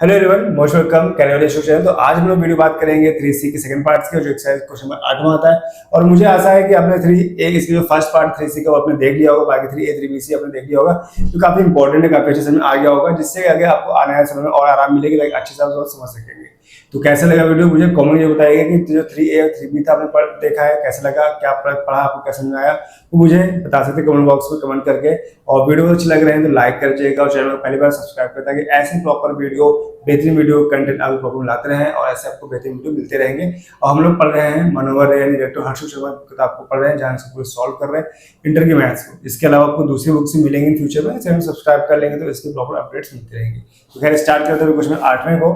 Hello everyone, most welcome career education. तो आज हम लोग वीडियो बात करेंगे 3C के सेकंड पार्ट के, जो एक्सरसाइज क्वेश्चन नंबर 8 में आता है। और मुझे आशा है कि आपने 3A इसकी जो फर्स्ट पार्ट 3C का वो आपने देख लिया होगा, बाकी 3A 3BC आपने देख लिया होगा। तो काफी इंपॉर्टेंट है, काफी अच्छे समझ में आ गया होगा, जिससे आगे आपको आने वाले समय में और आराम मिलेगी, लाइक अच्छे से आप समझ सकेंगे। तो कैसा लगा वीडियो, मुझे कमेंट में बताइएगा कि जो 3A और 3B था आपने देखा है, कैसा लगा, क्या पढ़ा, आपको कैसा समझ में आया, वो मुझे बता सकते हैं कमेंट बॉक्स में कमेंट करके। और वीडियो अच्छी लग रहे हैं तो लाइक कर दीजिएगा और चैनल को पहली बार सब्सक्राइब करें, ताकि ऐसी प्रॉपर वीडियो, बेहतरीन वीडियो कंटेंट आपको प्रॉपर लाते रहें और ऐसे आपको बेहतरीन वीडियो मिलते रहेंगे। और हम लोग पढ़ रहे हैं मनोहर यानी डॉक्टर हर्षवर्धन शर्मा की किताब को पढ़ रहे हैं, जहाँ से पूरे सॉल्व कर रहे हैं इंटर के मैथ्स को। इसके अलावा आपको दूसरी बुक से मिलेंगे इन फ्यूचर में, चैनल सब्सक्राइब कर लेंगे तो इसके प्रॉपर अपडेट्स मिलते रहेंगे। तो खैर स्टार्ट करते हैं क्वेश्चन 8वें को।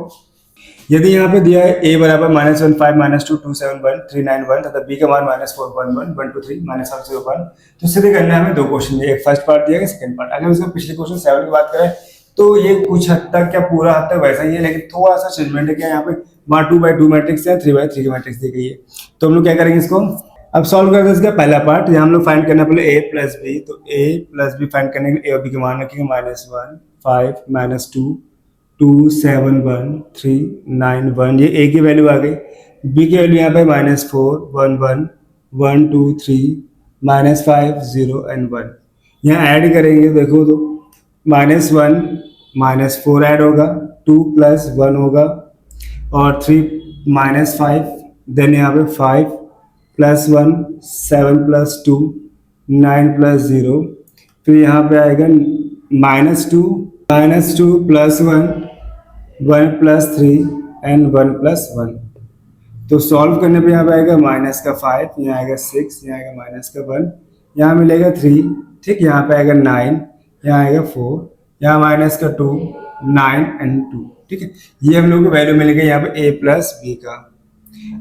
यदि यहाँ पे दिया है a बराबर -15 -2 271 391 तथा b का मान -411 123 -501, तो सीधे करना है हमें दो क्वेश्चन दिए, एक फर्स्ट पार्ट दिया है, सेकंड पार्ट। अगर इसमें पिछले क्वेश्चन 7 की बात करें तो ये कुछ हद तक, क्या पूरा हद तक वैसा ही है, लेकिन थोड़ा सा चेंजमेंट है। क्या यहाँ पे 2/2 मैट्रिक्स है, 3/3 की मैट्रिक्स दी गई है। तो हम लोग क्या करेंगे, इसको अब सॉल्व करते हैं। इसका पहला पार्ट यहाँ हम लोग फाइंड करना पहले a प्लस b। तो a प्लस b फाइंड करने के लिए a और b के मान रखेंगे -1 5 -2 2 7 1 3 9 1। ये a की वैल्यू आ गई। b की वैल्यू यहाँ पे -4 1 1 1 2 3 -5 0 and 1। यहाँ ऐड करेंगे, देखो तो -1 -4 ऐड होगा, 2 + 1 होगा और 3 -5, देन यहाँ पे 5 + 1 7 + 2 9 + 0। फिर यहाँ पे आएगा -2 + 1 1 + 3 and 1 + 1। तो सॉल्व करने पे यहाँ पे आएगा -5, यहाँ आएगा 6, यहाँ आएगा -1, यहाँ मिलेगा 3, ठीक। यहाँ पे आएगा 9, यहाँ आएगा 4, यहाँ -2 9 and 2, ठीक है। ये हम लोग को वैल्यू मिल गई यहाँ पे a प्लस b का।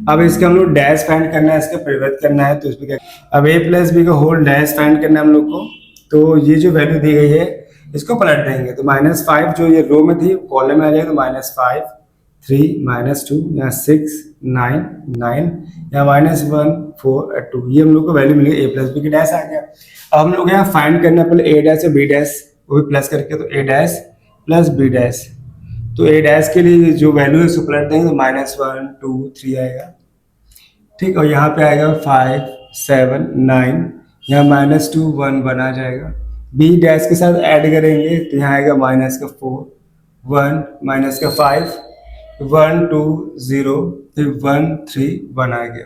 अब इसका हम लोग डैश फाइंड करना है, इसका परिवर्तित करना है। तो इसमें क्या, अब a प्लस b का होल डैश फाइंड करना है हम लोग को। तो ये जो वैल्यू दी गई है इसको पलट देंगे, तो -5 जो ये रो में थी कॉलम में आ जाएगा, तो -5 3 -2, यहाँ 6 9 9, यहाँ -1 4 और 2। ये हम लोग को वैल्यू मिली a प्लस b की डैश आ गया। अब हम लोग यहाँ फाइंड करना है पहले a डैश और b डैश, वो भी प्लस करके, तो a dash plus b dash. तो a डैश के लिए जो वैल्यू है उसको पलट देंगे, तो -1 2 3 आएगा, ठीक। और यहाँ पे आएगा 5 7 9, यहाँ -2 1 1 आ जाएगा। b डैश के साथ ऐड करेंगे तो यहाँ आएगा -4 1 -5 1 2 0, फिर 1 3 1 आ गया।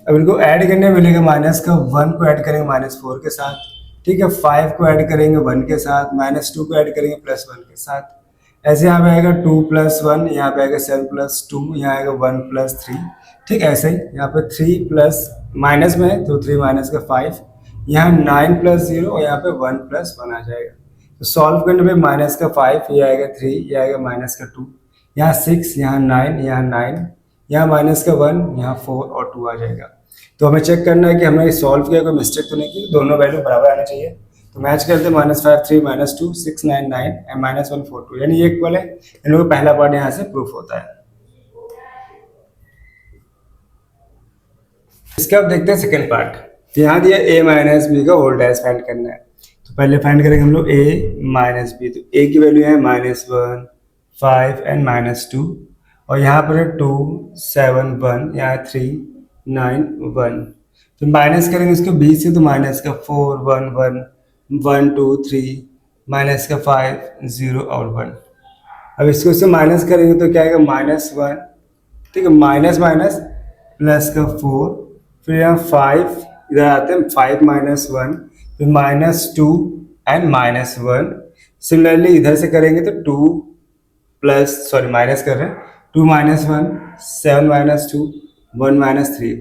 अब इनको ऐड करने मिलेगा, -1 को ऐड करेंगे -4 के साथ, ठीक है। 5 को ऐड करेंगे 1 के साथ, -2 को ऐड करेंगे +1 के साथ। ऐसे यहाँ पे आएगा 2 + 1, यहाँ पे आएगा 7 + 2, यहाँ आएगा 1 + 3, ठीक। ऐसे ही यहाँ पे 3 प्लस माइनस में है तो 3 - 5, यहाँ 9 + 0 और यहाँ पे 1 + 1 आ जाएगा। तो सॉल्व करने पे -5 ये आएगा 3, ये आएगा -2, यहाँ 6, यहाँ 9, यहाँ 9, यहाँ -1, यहाँ 4 और 2 आ जाएगा। तो हमें चेक करना है कि हमने सॉल्व किया, कोई मिस्टेक तो नहीं की, दोनों वैल्यू बराबर आना चाहिए। तो मैच करते हैं, -5 3 -2 6 9 9 and -1 4 2, यानी ये इक्वल है। इन लोगों का पहला पार्ट यहाँ से प्रूफ होता है। इसका अब देखते हैं सेकंड पार्ट। तो यहाँ दिया a - b का होल डैश फाइंड करना है। तो पहले फाइंड करेंगे हम लोग a - b। तो a की वैल्यू है -1 5 and -2, और यहाँ पर है 2 7 1, यहाँ 3 9 1। तो माइनस करेंगे इसको b से, तो -4 1 1 1 2 3 -5 0 और 1। अब इसको इससे माइनस करेंगे तो क्या आएगा, -1, ठीक है, माइनस माइनस +4, फिर यहाँ 5 इधर आते हैं, 5 -1, फिर -2 and -1। सिमिलरली इधर से करेंगे तो 2 माइनस कर रहे हैं, 2 -1 7 -2 1 -3,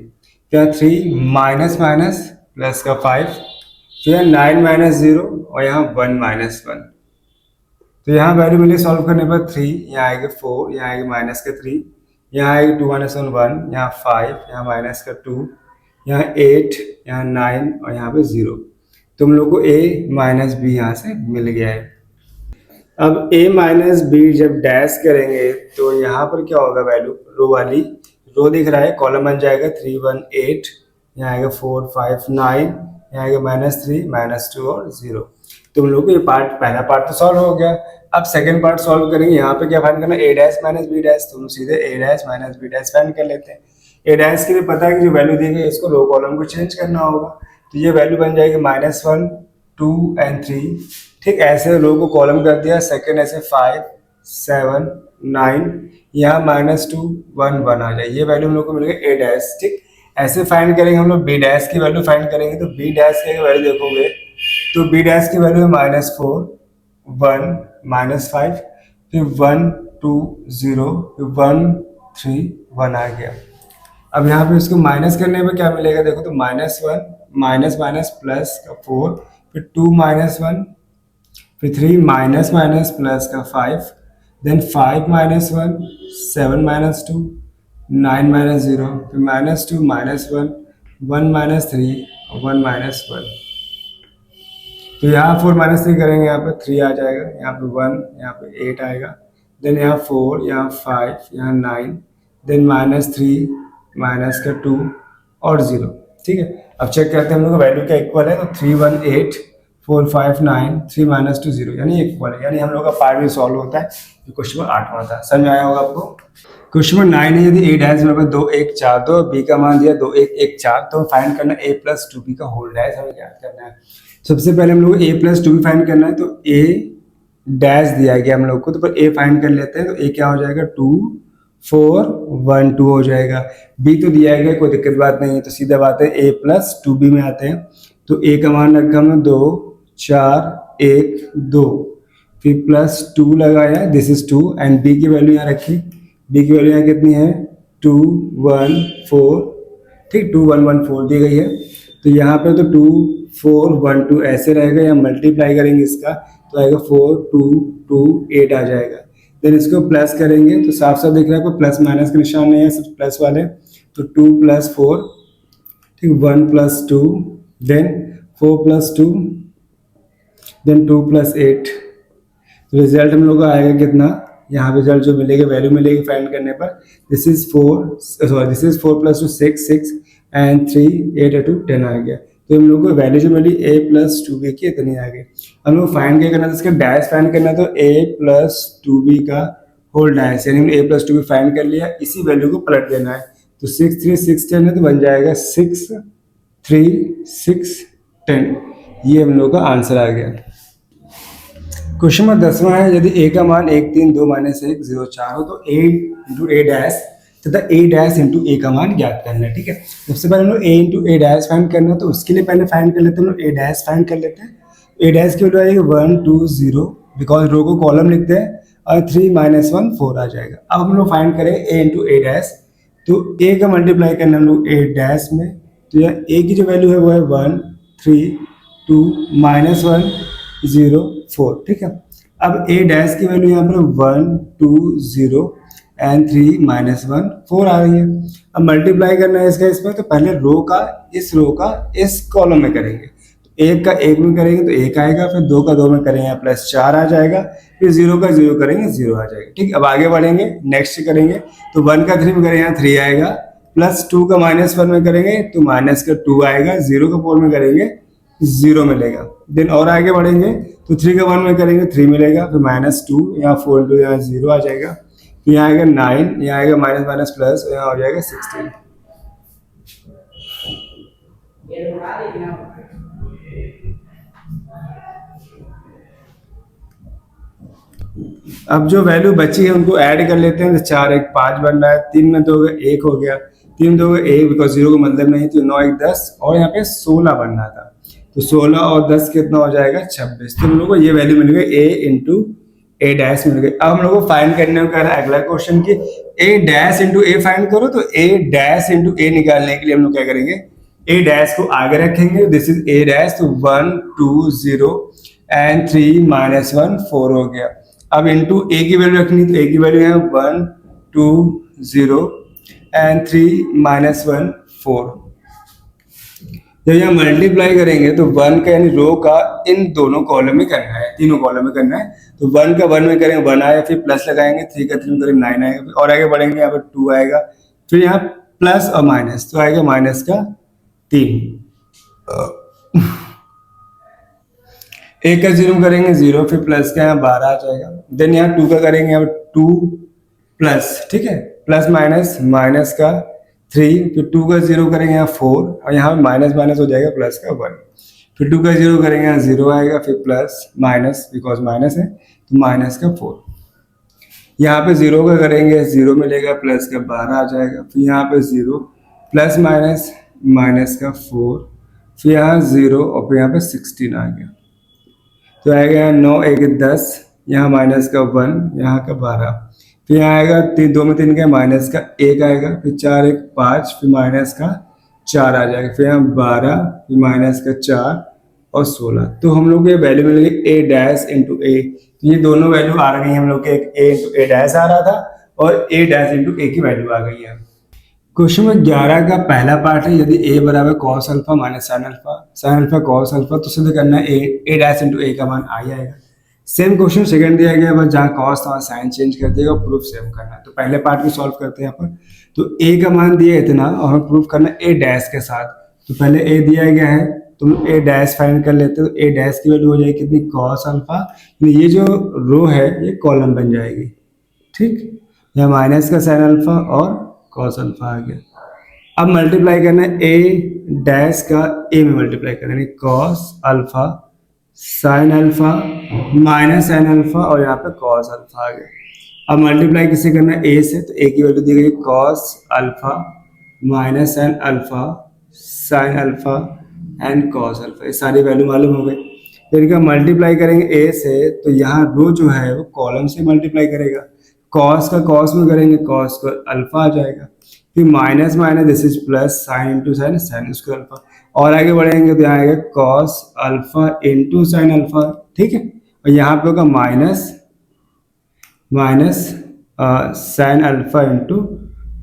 फिर 3 माइनस प्लस का 5, फिर 9 -0 और यहाँ 1 -1। तो यहाँ वैल्यू मिली सॉल्व करने पर 3, यहाँ आएगा 4, यहाँ आएगा -3, यहाँ आएगा 2 - 1 यहाँ 5, यहाँ -2, यहाँ 8, यहाँ 9 और यहाँ पे 0। तो हम लोग को a - b यहाँ से मिल गया है। अब a - b जब डैश करेंगे तो यहाँ पर क्या होगा, वैल्यू रो वाली, रो दिख रहा है, कॉलम बन जाएगा 3 1 8, यहाँ आएगा 4 5 9, यहाँ आएगा -3 -2 और 0। तो हम लोग को ये पार्ट, पहला पार्ट तो सॉल्व हो गया। अब सेकंड पार्ट सॉल्व करेंगे। यहाँ पे क्या फाइंड करना है, A dash minus B dash, तो हम सीधे A dash minus B dash find कर लेते हैं। ए डैश के लिए पता है कि जो वैल्यू दी गई इसको रो कॉलम को चेंज करना होगा, तो ये वैल्यू बन जाएगी -1 2 एंड 3। ठीक, ऐसे रो को कॉलम कर दिया। सेकंड ऐसे 5 7 9, यहाँ -2 1 1 आ जाए, ये वैल्यू हम लोग को मिल गई ए डैश। ठीक, ऐसे फाइंड करेंगे हम लोग बी डैश की वैल्यू फाइंड करेंगे, तो बी डैश की वैल्यू देखोगे तो बी डैश की वैल्यू है -4 1 -5, फिर 1 2 0, फिर 1 3 1 आ गया। अब यहाँ पे इसको माइनस करने पे क्या मिलेगा देखो, तो -1 माइनस माइनस प्लस का 4, फिर 2 -1, फिर 3 माइनस माइनस प्लस का 5, देन 5 -1 7 -2 9 -0, फिर -2 -1 1 -3 1 -1। तो यहाँ 4 -3 करेंगे, यहाँ पे 3 आ जाएगा, यहाँ पे 1, यहाँ पे 8 आएगा, देन यहाँ 4, यहाँ 5, यहाँ 9, देन -3 माइनस का 2 और 0। ठीक है, अब चेक करते हैं हम लोग का वैल्यू क्या इक्वल है, तो 3 1 8 4 5 9 3 -2 0, यानी इक्वल है, यानी हम लोग का पार्ट भी सॉल्व होता है। जो क्वेश्चन नंबर 8वां था, समझ में आया होगा आपको। क्वेश्चन नंबर 9 है, यदि ए डैश बराबर 2 1 4 2, बी का मान दिया 2 1 1 4, तो फाइंड करना a प्लस 2b का होल डैश हमें क्या करना है। सबसे पहले हम लोग a प्लस 2b फाइंड करना है, तो a डैश दिया गया हम लोग को, तो पर a फाइंड कर लेते हैं। तो a क्या हो जाएगा 2 4 1 2 हो जाएगा। b तो दिया गया, कोई दिक्कत बात नहीं है, तो सीधा बात है a प्लस 2b में आते हैं। तो a का मान रखा हमने 2 4 1 2, फिर प्लस 2 लगाया, दिस इज 2, एंड b की वैल्यू यहाँ रखी। b की वैल्यू यहाँ कितनी है 2 1 4। ठीक, 2 1 1 4 दी गई है, तो यहाँ पे तो 2 4 1 2 ऐसे रहेगा, या मल्टीप्लाई करेंगे इसका तो आएगा 4 2 2 8 आ जाएगा। देन इसको प्लस करेंगे तो साफ साफ दिख रहा है, कोई प्लस माइनस का निशान नहीं है, सब प्लस वाले। तो 2 + 4, ठीक, 1 + 2, देन 4 + 2, देन 2 + 8। तो रिजल्ट हम लोग का आएगा कितना, यहाँ रिजल्ट जो मिलेगा वैल्यू मिलेगी फाइंड करने पर, दिस इज 4 + 2 6 6 एंड 3 8 2 10 आ गया। तो हम लोग को वैल्यू जो मिली a + 2b की इतनी आ गई। हम लोग फाइंड क्या करना था, इसका डैश फाइंड करना, तो a + 2b का होल डैश, यानी a + 2b फाइंड कर लिया, इसी वैल्यू को पलट देना है। तो 6 3 6 10 है, तो बन जाएगा 6 3 6 10, ये हम लोग का आंसर आ गया। क्वेश्चन नंबर 10वां है, यदि a का मान 1 3 2 -1 0 4 हो, तो a × a डैश तथा a डैश × a का मान ज्ञात करना है। ठीक है, सबसे पहले हम लोग a × a डैश फाइंड करना है, तो उसके लिए पहले फाइंड कर लेते हैं, हम लोग a डैश फाइंड कर लेते हैं। a डैश की वैल्यू आएगी 1 2 0, बिकॉज रो को कॉलम लिखते हैं, और 3 -1 4 आ जाएगा। अब हम लोग फाइंड करें a × a डैश, तो a का मल्टीप्लाई करना हम लोग a डैश में, तो यह a की जो वैल्यू है वो है 1 3 2 -1 0 4। ठीक है, अब a डैश की वैल्यू यहाँ पर 1 2 0 एंड 3 -1 4 आ रही है। अब मल्टीप्लाई करना है इसका इसमें, तो पहले रो का इस कॉलम में करेंगे, एक का एक में करेंगे तो एक आएगा, फिर 2 का 2 में करेंगे प्लस 4 आ जाएगा, फिर 0 का 0 करेंगे 0 आ जाएगा। ठीक, अब आगे बढ़ेंगे, नेक्स्ट करेंगे, तो 1 का 3 में करेंगे यहाँ 3 आएगा, प्लस 2 का -1 में करेंगे तो माइनस का 2 आएगा, 0 का 4 में करेंगे 0 मिलेगा। देन और आगे बढ़ेंगे तो 3 का 1 में करेंगे 3 मिलेगा, फिर -2, यहाँ 4 2 यहाँ 0 आ जाएगा, फिर यहाँ आएगा 9, यहाँ आएगा माइनस माइनस प्लस, यहाँ हो जाएगा 16। अब जो वैल्यू बची है उनको ऐड कर लेते हैं, तो 4 1 5 बन रहा है, 3 में 2 1 हो गया, 3 2 1, बिकॉज 0 का मतलब नहीं, तो 9 1 10, और यहाँ पे 16 बन रहा था, तो 16 और 10 कितना हो जाएगा 26। तो हम लोग को ये वैल्यू मिल गई a × a डैश मिल गई। अब हम लोग को फाइंड करने को कह रहा है अगला क्वेश्चन की a डैश × a फाइंड करो, तो a डैश × a निकालने के लिए हम लोग क्या करेंगे, a डैश को आगे रखेंगे, दिस इज a डैश, तो 1 2 0 एंड 3 -1 4 हो गया। अब इंटू a की वैल्यू रखनी, तो a की वैल्यू है 1 2 0 एंड 3 -1 4। जब यहाँ मल्टीप्लाई करेंगे तो 1 का यानी रो का इन दोनों कॉलम में करना है, तीनों कॉलम में करना है, तो 1 का 1 में करेंगे 1 आया, फिर प्लस लगाएंगे, 3 का 3 में करेंगे 9 आएगा, और आगे बढ़ेंगे यहाँ पर 2 आएगा, फिर यहाँ प्लस और माइनस, तो आएगा -3। एक का जीरो करेंगे 0, फिर प्लस का यहाँ 12 आ जाएगा। देन यहाँ 2 का करेंगे यहाँ 2 प्लस, ठीक है, प्लस माइनस, माइनस का 3, फिर 2 का जीरो करेंगे यहाँ 4, और यहाँ माइनस माइनस हो जाएगा प्लस का 1, फिर 2 का जीरो करेंगे यहाँ 0 आएगा, फिर प्लस माइनस, बिकॉज माइनस है तो माइनस का 4, यहाँ पे 0 का करेंगे 0 मिलेगा, प्लस का 12 आ जाएगा, फिर यहाँ पे 0 प्लस माइनस, माइनस का 4, फिर यहाँ 0 और फिर यहाँ पे 16 आ गया, तो आएगा यहाँ 9 1 10, यहाँ माइनस का 1, यहाँ का 12, फिर यहाँ आएगा 2 में 3 का माइनस का 1 आएगा, फिर 4 1 5, फिर माइनस का 4 आ जाएगा, फिर यहाँ 12, फिर माइनस का 4 और 16। तो हम लोग ये वैल्यू मिलेगी a डैश इंटू ए, तो ये दोनों वैल्यू आ गई हम लोग के, एक a इंटू ए डैश आ रहा था और a डैश इंटू ए की वैल्यू आ गई है। क्वेश्चन में 11 का पहला पार्ट है, यदि a बराबर cos alpha minus sine alpha, sine alpha cos alpha, तो सिद्ध करना है a डैश इंटू ए का मान आ आएगा। सेम क्वेश्चन सेकंड दिया गया है, बस जहाँ कॉस था साइन चेंज कर देगा, प्रूफ सेम करना है। तो पहले पार्ट को सॉल्व करते हैं यहाँ पर। तो a का मान दिया इतना और हमें प्रूफ करना है a डैश के साथ। तो पहले a दिया गया है, तुम a डैश फाइंड कर लेते हो, तो a डैश की वैल्यू हो जाएगी कितनी, कॉस अल्फा, ये जो रो है ये कॉलम बन जाएगी, ठीक, यहाँ माइनस का साइन अल्फा और कॉस अल्फा आ गया। अब मल्टीप्लाई करना है a डैश का a में मल्टीप्लाई करना है, cos alpha sine alpha minus sine alpha और यहाँ पे कॉस अल्फा आ गया। अब मल्टीप्लाई किसे करना है a से, तो a की वैल्यू दी गई cos alpha minus sine alpha sine alpha and cos alpha, ये सारी वैल्यू मालूम हो गई। फिर इनका मल्टीप्लाई करेंगे a से, तो यहाँ रो जो है वो कॉलम से मल्टीप्लाई करेगा, कॉस का कॉस में करेंगे कॉस का अल्फा आ जाएगा, फिर minus minus this is plus, sine into sine sine square alpha, और आगे बढ़ेंगे तो यहाँ आएगा cos alpha into sine alpha, ठीक है, और यहाँ पे होगा minus minus sine alpha into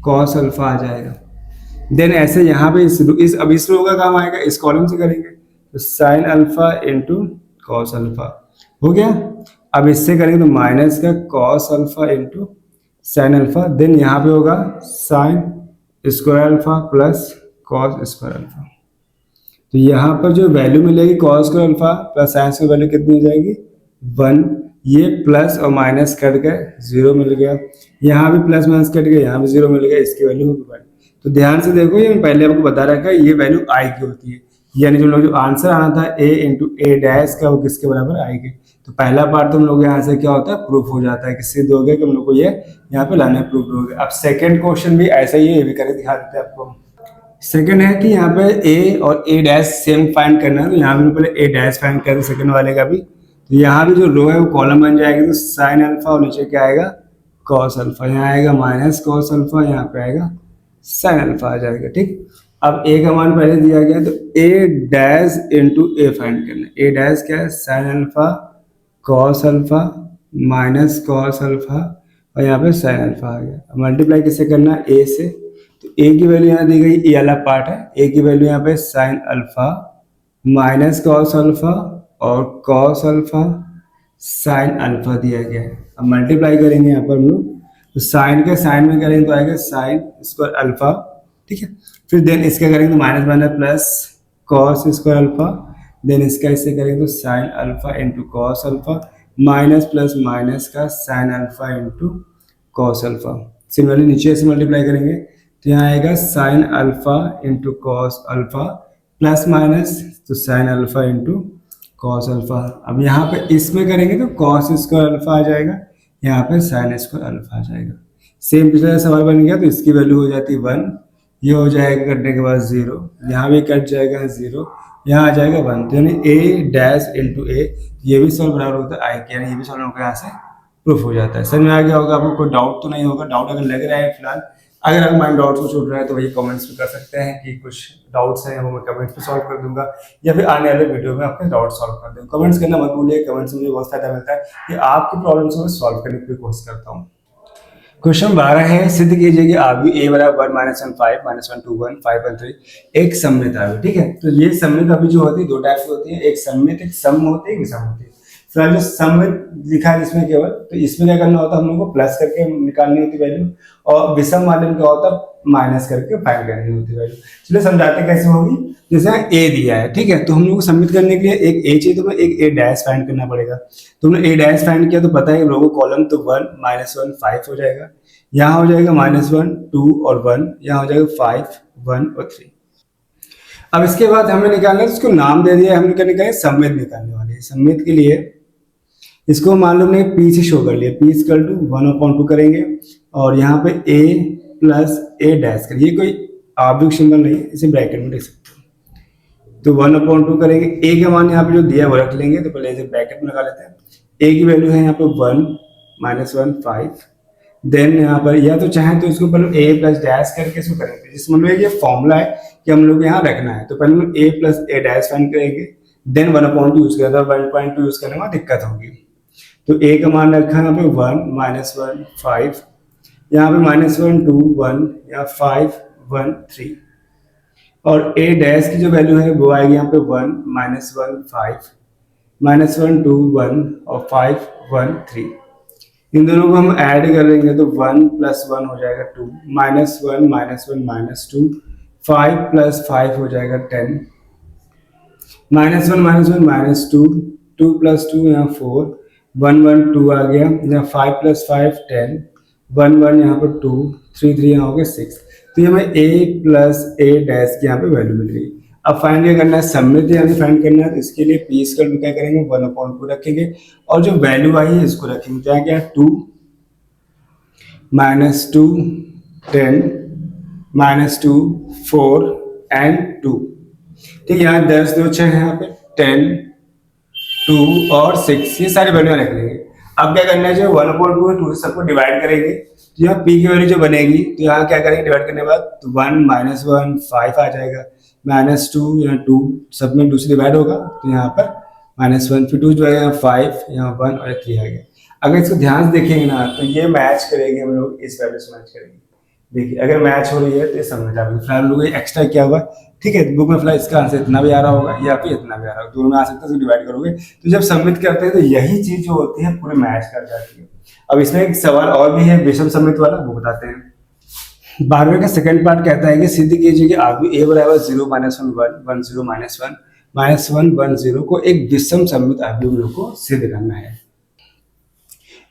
cos alpha आ जाएगा। देन ऐसे यहाँ पे अब इस रो का काम आएगा, इस कॉलम से करेंगे, तो sine alpha into cos alpha हो गया। अब इससे करेंगे तो माइनस का cos alpha into sine alpha, then यहाँ पे होगा sine square alpha plus cos square alpha. तो यहाँ पर जो वैल्यू मिलेगी cos square alpha plus sine की वैल्यू कितनी हो जाएगी, 1, ये प्लस और माइनस कट गए 0 मिल गया, यहाँ भी प्लस माइनस कट गया, यहाँ भी 0 मिल गया, इसकी वैल्यू होगी 1। तो ध्यान से देखो, ये पहले आपको बता रखा है ये वैल्यू आई की होती है, यानी जो लोग जो आंसर आना था a इंटू ए डैश का वो किसके बराबर आएगी। तो पहला पार्ट तुम लोग यहाँ से क्या होता है, प्रूफ हो जाता है, किससे दोगे कि हम लोग को ये यहाँ पे लाने प्रूफ दोगे। अब सेकंड क्वेश्चन भी ऐसा ही है, ये भी करके दिखा देते हैं आपको। सेकंड है कि यहाँ पे a और a डैश सेम फाइंड करना है, तो यहाँ भी पहले a डैश फाइंड करें सेकंड वाले का भी। तो यहाँ भी जो रो है वो कॉलम बन जाएगी, तो साइन अल्फा और नीचे क्या आएगा कॉस अल्फा, यहाँ आएगा माइनस कॉस अल्फा, यहाँ पे आएगा साइन अल्फा आ जाएगा, ठीक। अब a का मान पहले दिया गया, तो a dash into A find करना है, a डैश क्या है sine alpha cos alpha minus cos alpha और यहाँ पे साइन अल्फा आ गया। अब मल्टीप्लाई किससे करना है, a से, तो a की वैल्यू यहाँ दी गई, ये वाला पार्ट है, a की वैल्यू यहाँ पे sine alpha minus cos alpha और कॉस अल्फा साइन अल्फा दिया गया है। अब मल्टीप्लाई करेंगे यहाँ पर हम लोग, तो साइन के साइन में करेंगे तो आएगा साइन स्क्वायर अल्फा, ठीक है, फिर देन इसका करेंगे तो minus minus plus cos square alpha, then इसका इससे करेंगे तो sine alpha into cos alpha minus plus minus का sine alpha into cos alpha. Similarly नीचे से मल्टीप्लाई करेंगे तो यहाँ आएगा sine alpha into cos alpha plus minus तो sine alpha into cos alpha. अब यहाँ पे इसमें करेंगे तो कॉस स्क्वायर अल्फा आ जाएगा, यहाँ पे साइन स्क्वायर अल्फा आ जाएगा। सेम पिछला सवाल बन गया, तो इसकी वैल्यू हो जाती है 1, ये हो जाएगा कटने के बाद 0, यहाँ भी कट जाएगा 0, यहाँ आ जाएगा 1, तो यानी a डैश इंटू ए, ये भी सॉल्व बराबर होता है आई के, यानी ये भी सॉल्व होकर यहाँ से प्रूफ हो जाता है। समझ में आ गया होगा आपको, कोई डाउट तो नहीं होगा। डाउट अगर लग रहा है फिलहाल, अगर आपको माइंड डाउट्स को छूट रहा है तो वही कमेंट्स में कर सकते हैं कि कुछ डाउट्स हैं वो मैं कमेंट्स पे सॉल्व कर दूंगा, या फिर आने वाले वीडियो में आपके डाउट सॉल्व कर दूंगा। कमेंट्स करना मत भूलिए, कमेंट्स से मुझे बहुत फायदा मिलता है कि आपकी प्रॉब्लम्स को मैं सॉल्व करने की कोशिश करता हूँ। क्वेश्चन 12 है, सिद्ध कीजिए कि आगे a बराबर 1 माइनस 1 5 माइनस 1 2 1 5 1 3 एक सममित आगे, ठीक है। तो ये सममित अभी जो होती है दो टाइप की होती है, एक सममित एक सम होती है, एक विषम होती है। फिलहाल जो सम में लिखा है इसमें केवल, तो इसमें क्या करना होता है हम लोग को प्लस करके निकालनी होती वैल्यू, और विषम वाले में क्या होता है माइनस करके फाइंड करनी होती वैल्यू। चलिए समझाते कैसे होगी। जैसे ए दिया है, ठीक है, तो हम लोग को सबमिट करने के लिए एक ए चाहिए, तो हमें एक ए डैश फाइंड करना पड़ेगा। तो हमने ए डैश फाइंड किया तो पता है लोगों कॉलम तो 1 -1 5 हो जाएगा, यहाँ हो जाएगा -1 2 और 1, यहाँ हो जाएगा 5 1 और 3। अब इसके बाद हमें निकालना है, उसको नाम दे दिया, हमने क्या निकाले सम्मित निकालने वाले हैं। सम्मित के लिए इसको मान लो हमने पी से शो कर लिया, पी इक्वल टू 1/2 करेंगे, और यहाँ पे ए प्लस ए डैश करेंगे, ये कोई आब्लिक सिंबल नहीं है, इसे ब्रैकेट में लिख सकते हो। तो 1/2 करेंगे, ए का मान यहाँ पे जो दिया है वो रख लेंगे, तो पहले इसे ब्रैकेट में लगा लेते हैं। ए की वैल्यू है यहाँ पे 1 -1 5, देन यहाँ पर या तो चाहें तो इसको पहले ए प्लस डैश करके इसको करेंगे, जिसमें मतलब ये फॉर्मूला है कि हम लोग यहाँ रखना है, तो पहले हम ए प्लस ए डैश फाइंड करेंगे, देन 1/2 यूज करेंगे, 1.2 यूज करने में दिक्कत होगी। तो ए का मान रखा है यहाँ पे 1 -1 5, यहाँ पे -1 2 1, यहाँ 5 1 3, और ए डैश की जो वैल्यू है वो आएगी यहाँ पे 1 -1 5 -1 2 1 और 5 1 3। इन दोनों को हम ऐड करेंगे तो 1 + 1 हो जाएगा 2, -1 -1 -2, 5 + 5 हो जाएगा 10, -1 -1 -2, 2 + 2 यहाँ 4, 1 1 2 आ गया, यहाँ 5 + 5 10, 1 1 यहाँ पर 2, 3 3 यहाँ हो गया 6। तो ये हमें a प्लस ए डैश की यहाँ पे वैल्यू मिल गई। अब फाइंड क्या करना है, सम्मित यानी फाइंड करना है, तो इसके लिए पी स्क्वायर क्या करेंगे 1/2 रखेंगे, और जो वैल्यू आई है इसको रखेंगे, तो यहाँ क्या 2 -2 10 -2 4 एंड 2, ठीक है, यहाँ 10 2 6 है, यहाँ पे 10 2 और 6, ये सारी वैल्यू रख लेंगे। अब क्या करना है, जो 1/2 है 2 सबको डिवाइड करेंगे, तो यहाँ p की वैल्यू जो बनेगी, तो यहाँ क्या करेंगे डिवाइड करने के बाद, तो 1 -1 5 आ जाएगा, -2 यहाँ 2 सब में 2 से डिवाइड होगा, तो यहाँ पर -1 फिर 2 जो है यहाँ 5 यहाँ 1 और 3 आ गया। अगर इसको ध्यान से देखेंगे ना तो ये मैच करेंगे, हम लोग इस वैल्यू से मैच करेंगे। देखिए अगर मैच हो रही है तो ये समझ आ गई। फिलहाल लोग एक्स्ट्रा क्या हुआ, ठीक है, बुक में फिलहाल इसका आंसर इतना भी आ रहा होगा या फिर इतना भी आ रहा होगा, दोनों में आ सकता है, डिवाइड करोगे तो जब सबमिट करते हैं तो यही चीज जो होती है पूरे मैच कर जाती है। अब इसमें एक सवाल और भी है विषम सम्मित वाला, वो बताते हैं। 12वें का सेकंड पार्ट कहता है कि सिद्ध कीजिए कि आर्ग्यू a बराबर 0 -1 1 0 -1 -1 1 0 को एक विषम सम्मित आर्ग्यू लोग को सिद्ध करना है।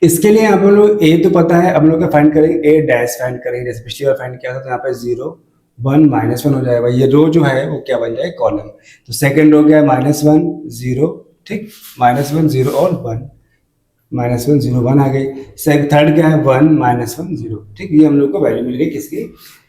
इसके लिए आप लोग a तो पता है, अब लोग फाइंड करेंगे a डैश फाइंड करेंगे, जैसे पिछली बार फाइंड किया था, तो यहाँ पे 0 1 -1 हो जाएगा, ये रो जो है वो क्या बन जाएगा कॉलम। तो सेकंड रो क्या है -1 0, ठीक, -1 0 और 1, -1 0 1 आ गई। थर्ड क्या है 1 -1 0, ठीक, ये हम लोग को वैल्यू मिल गई किसकी।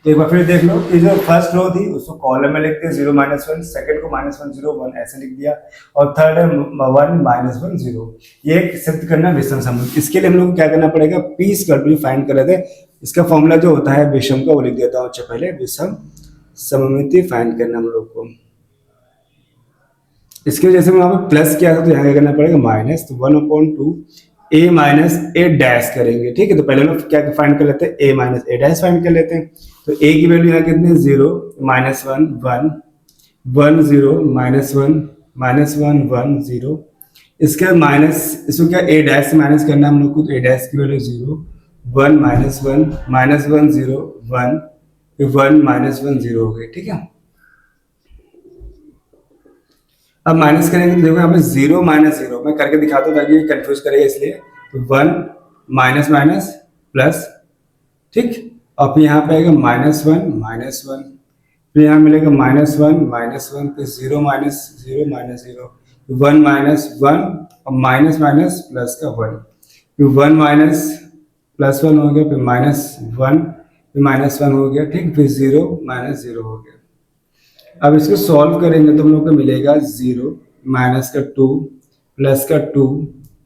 तो एक बार फिर देख लो कि जो फर्स्ट रो थी उसको कॉलम में लिखते हैं 0 -1, सेकंड को -1 0 1 ऐसे लिख दिया, और थर्ड है 1 -1 0, ये सिद्ध करना विषम सम्मित। इसके लिए हम लोग को क्या करना पड़ेगा, पी स्क्वायर फाइंड कर रहे थे, इसका फॉर्मूला जो होता है विषम का वो लिख देता हूँ पहले, विषम सममिति फाइंड करना हम लोग को। इसके वजह से वहां पे प्लस किया था तो यहाँ क्या करना पड़ेगा माइनस, तो 1/2 a माइनस ए डैश करेंगे, ठीक है। तो पहले लोग क्या फाइंड कर लेते हैं, a minus A dash find कर लेते हैं। तो a की वैल्यू यहाँ कितनी 0 -1 1 1 0 -1 -1 1 0। इसके बाद माइनस, इसको क्या a डैश से माइनस करना है हम लोग को, तो a डैश की वैल्यू 0 1 -1 -1 0 1 1 -1 0 हो गई, ठीक है। अब माइनस करेंगे तो देखो यहाँ पे 0 -0 मैं करके दिखाता हूँ ताकि कंफ्यूज करेगा, इसलिए तो 1 माइनस माइनस प्लस, ठीक, और फिर यहाँ पे आएगा -1 फिर यहाँ मिलेगा -1 फिर 0 -0 -0 1 -1 और माइनस माइनस प्लस का 1 फिर 1 माइनस प्लस 1 हो गया, फिर -1 फिर -1 हो गया, ठीक, फिर 0 -0 हो गया। अब इसको सॉल्व करेंगे तो हम लोग को मिलेगा 0 माइनस का 2 प्लस का 2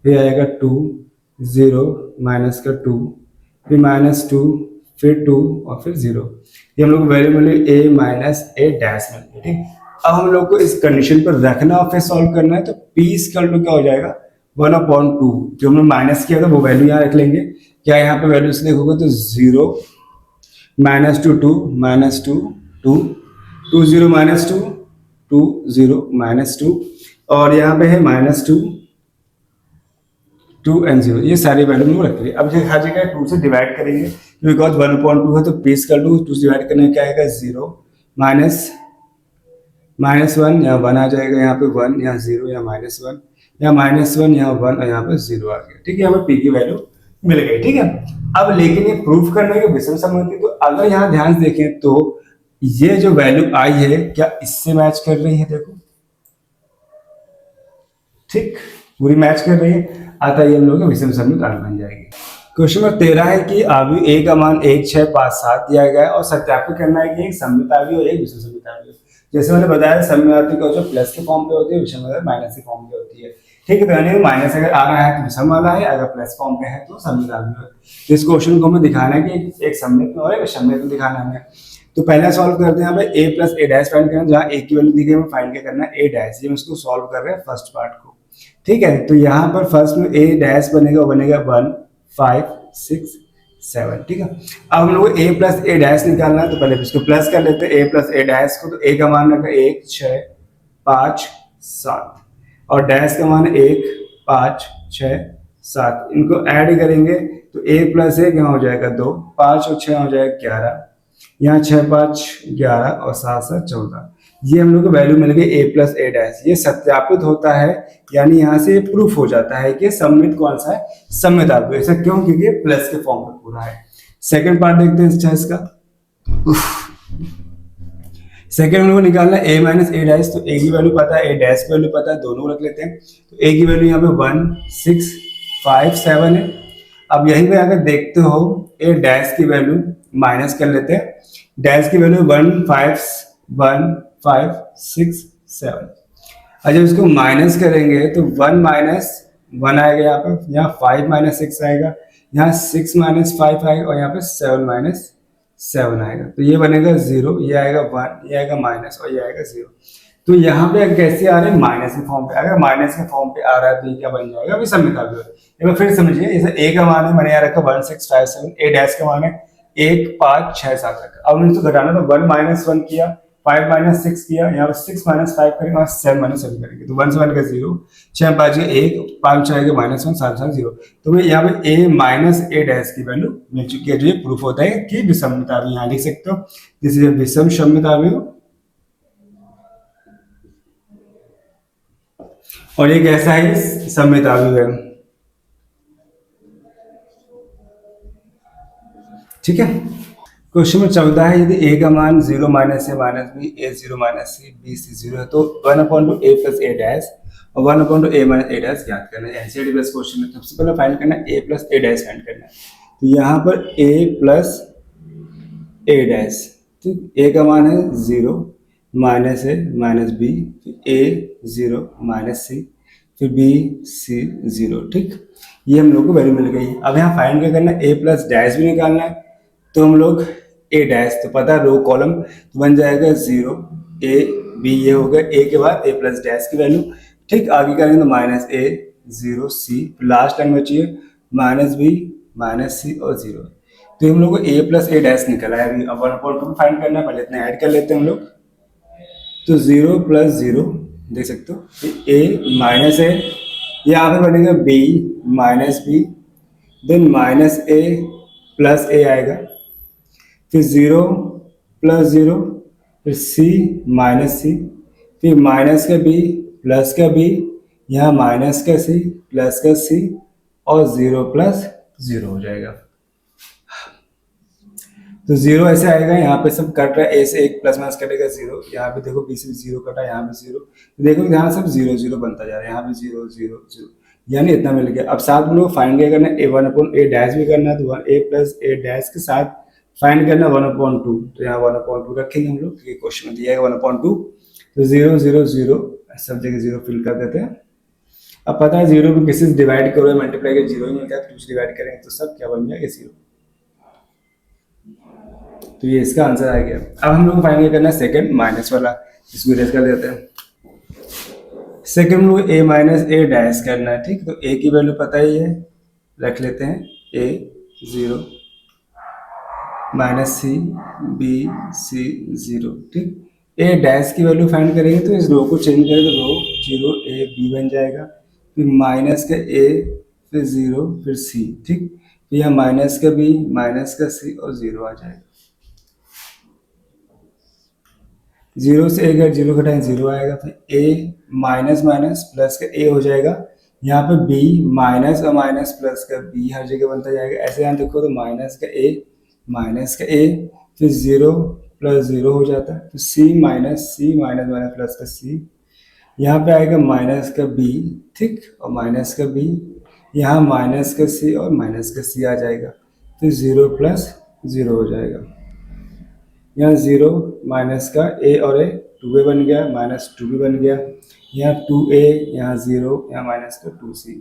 फिर आएगा 2 0 माइनस का 2 फिर -2 फिर 2 और फिर 0। ये हम लोग को वैल्यू मिली a माइनस ए डैश मिली, ठीक। अब हम लोग को इस कंडीशन पर रखना और फिर सॉल्व करना है, तो p इक्वल टू क्या हो जाएगा 1/2, जो हमने माइनस किया था वो वैल्यू यहाँ रख लेंगे। क्या यहाँ पे वैल्यू से देखोगे तो 0 -2 2 2 0 -2 2 0 -2 और यहाँ पे है -2 2 एंड 0, ये सारी वैल्यू में रख लिया। अब जो हर जगह 2 से डिवाइड करेंगे, बिकॉज 1/2 है तो पीस कर दूँ, 2 से डिवाइड करने में क्या आएगा 0 माइनस 1, यहाँ 1 आ जाएगा, यहाँ पे 1, यहाँ 0, यहाँ -1, यहाँ -1, यहाँ 1 और यहाँ पे 0 आ गया। ठीक है, यहाँ पे पी की वैल्यू मिल गई। ठीक है, अब लेकिन ये प्रूफ करने के विषम सम्मति, तो अगर यहाँ ध्यान से देखें तो ये जो वैल्यू आई है क्या इससे मैच कर रही है, देखो ठीक पूरी मैच कर रही है, अतः ये हम लोग विषम सम्मित आठ बन जाएगी। क्वेश्चन नंबर 13 है कि अवयव ए का मान 1, 6, 5, 7 दिया गया है और सत्यापित करना है कि एक सम्मित अवयव और एक विषम सम्मित अवयव। जैसे मैंने बताया सम्मित का जो प्लस के फॉर्म पे होती है, विषम माइनस के फॉर्म पे होती है। ठीक है, तो यानी माइनस अगर आ रहा है तो विषम वाला है, अगर प्लस फॉर्म पे है तो सम्मित अवयव है। तो इस क्वेश्चन को हमें दिखाना है कि एक सम्मित में और एक विषम में दिखाना है। तो पहला सॉल्व करते हैं, हमें a plus a dash find करना है, जहाँ a की वैल्यू दी गई हमें फाइंड क्या करना है a डैश। ये हम इसको सॉल्व कर रहे हैं फर्स्ट पार्ट को। ठीक है, तो यहाँ पर फर्स्ट में a डैश बनेगा 1, 5, 6, 7। ठीक है, अब हम लोग a प्लस ए डैश निकालना है, तो पहले इसको प्लस कर लेते हैं a प्लस ए डैश को। तो a का मान रखा 1, 6, 5, 7 और डैश का मान 1, 5, 6, 7। इनको ऐड करेंगे तो a प्लस 1 यहाँ हो जाएगा 2, 5 और 6 हो जाएगा 11, यहाँ 6, 5, 11 और 7, 7, 14। ये हम लोग को वैल्यू मिल गई a प्लस ए डैश। ये सत्यापित होता है, यानी यहाँ से प्रूफ हो जाता है कि सम्मित कौन सा है, सम्मित अवयव। ऐसा क्यों? क्योंकि प्लस के फॉर्म में पूरा है। सेकंड पार्ट देखते हैं इसका। सेकंड हम लोग को निकालना है a माइनस ए डैश। तो a की वैल्यू पता है, a डैश की वैल्यू पता है, दोनों रख लेते हैं। तो a की वैल्यू यहाँ पे 1, 6, 5, 7 है। अब यहीं पे अगर देखते हो a डैश की वैल्यू माइनस कर लेते हैं। डैश की वैल्यू 1, 5, 6, 7। और जब इसको माइनस करेंगे तो 1 माइनस 1 आएगा, यहाँ पे यहाँ 5 माइनस 6 आएगा, यहाँ 6 माइनस 5 आएगा और यहाँ पे 7 माइनस 7 आएगा। तो ये बनेगा 0, ये आएगा 1, ये आएगा माइनस और ये आएगा 0। तो यहाँ पे कैसे आ रहे हैं, माइनस के फॉर्म पे। अगर माइनस के फॉर्म पे आ रहा है तो ये क्या बन जाएगा, विषम अवयव। फिर समझिए, जैसे a का मान है मैंने यहाँ रखा 1, 6, 5, 7, a डैश का मान है 1, 5, 6, 7 रखा। अब मुझे तो घटाना, तो 1 माइनस 1 किया, 5 माइनस 6 किया, यहाँ पे 6 माइनस 5 करेंगे और 7 माइनस 7 करेंगे। तो 1 से 1 का 0, 6 5 का 1, 5 6 का -1, 7 7 0। तो मैं यहाँ पे a माइनस ए डैश की वैल्यू मिल चुकी है, जो ये प्रूफ होता है कि विषम अवयव। यहाँ लिख सकते हो, दिस इज विषम सम्मित अवयव और एक ऐसा है सम्मित अवयव है। ठीक है, क्वेश्चन में 14 है, यदि a का मान 0 minus a minus b, a 0 minus c, b c 0 है, तो 1/2 a प्लस ए डैश और 1/2 a माइनस ए डैश ज्ञात करना है। एनसीईआरटी बेस्ड क्वेश्चन में सबसे पहले फाइंड करना है a plus a dash find करना है। तो यहाँ पर a प्लस ए डैश, ठीक, a का मान है 0 माइनस ए माइनस बी, फिर a 0 माइनस सी, फिर b c 0। ठीक, ये हम लोग को वैल्यू मिल गई। अब यहाँ फाइंड क्या करना है, a प्लस डैश भी निकालना है। तो हम लोग a डैश तो पता है रो कॉलम, तो बन जाएगा 0 a b, ये हो गया a के बाद a प्लस डैश की वैल्यू। ठीक, आगे करेंगे तो minus a 0 c, last time बची है माइनस b माइनस c और 0। तो हम लोग को a प्लस ए डैश निकला है। अभी अब 1/2 फाइंड करना है, पहले इतना ऐड कर लेते हैं हम लोग। तो 0 प्लस 0 देख सकते हो, a माइनस है, यहाँ पे बनेगा b minus b, then minus a plus a आएगा, फिर 0 प्लस 0, फिर c माइनस c, फिर माइनस का b प्लस का b, यहाँ माइनस का c प्लस का c और 0 प्लस 0 हो जाएगा। तो 0 ऐसे आएगा, यहाँ पे सब कट रहा है, a से 1 प्लस माइनस कटेगा 0, यहाँ पे देखो b से 0 कटा, यहाँ पे 0, तो देखो यहाँ सब 0 0 बनता जा रहा है, यहाँ पे 0 0 0, यानी इतना मिल गया। अब साथ में लोग फाइंड क्या करना है, a1/a डैश भी करना है, तो a प्लस ए डैश के साथ फाइंड करना 1/2। तो यहाँ 1/2 रखेंगे हम लोग, क्योंकि क्वेश्चन में दिया है 1/2। तो 0 0 0 सब जगह 0 फिल कर देते हैं। अब पता है 0 को किसी से डिवाइड करो, मल्टीप्लाई कर 0 ही मिलता है, 2 से डिवाइड करेंगे तो सब क्या बन जाएगा 0। तो ये इसका आंसर आ गया। अब हम लोग फाइंड करना है सेकंड माइनस वाला, इसको इरेज कर देते हैं। सेकंड हम लोग a माइनस ए डैश करना है। ठीक, तो a की वैल्यू पता ही है, रख लेते हैं a 0 minus c b c 0। ठीक, a डैश की वैल्यू फाइंड करेंगे तो इस रो को चेंज करें तो रो 0 a b बन जाएगा, फिर माइनस का a, फिर 0 फिर C, ठीक। तो यहाँ माइनस का B माइनस का C और 0 आ जाएगा। 0 से A का 0 घटाएं 0 आएगा, फिर A माइनस माइनस प्लस का A हो जाएगा। यहाँ पे B माइनस और माइनस प्लस का B हर जगह बनता जाएगा। ऐसे यहाँ देखो तो माइनस का A फिर 0 प्लस 0 हो जाता है, तो C माइनस माइनस प्लस का C। यहाँ पे आएगा माइनस का B, ठीक, और माइनस का B, यहाँ माइनस का C और माइनस का C आ जाएगा, फिर 0 प्लस 0 हो जाएगा। यहाँ 0 माइनस का A और A 2A बन गया, माइनस 2B बन गया। यहाँ 2A, यहाँ 0, यहाँ माइनस का 2C,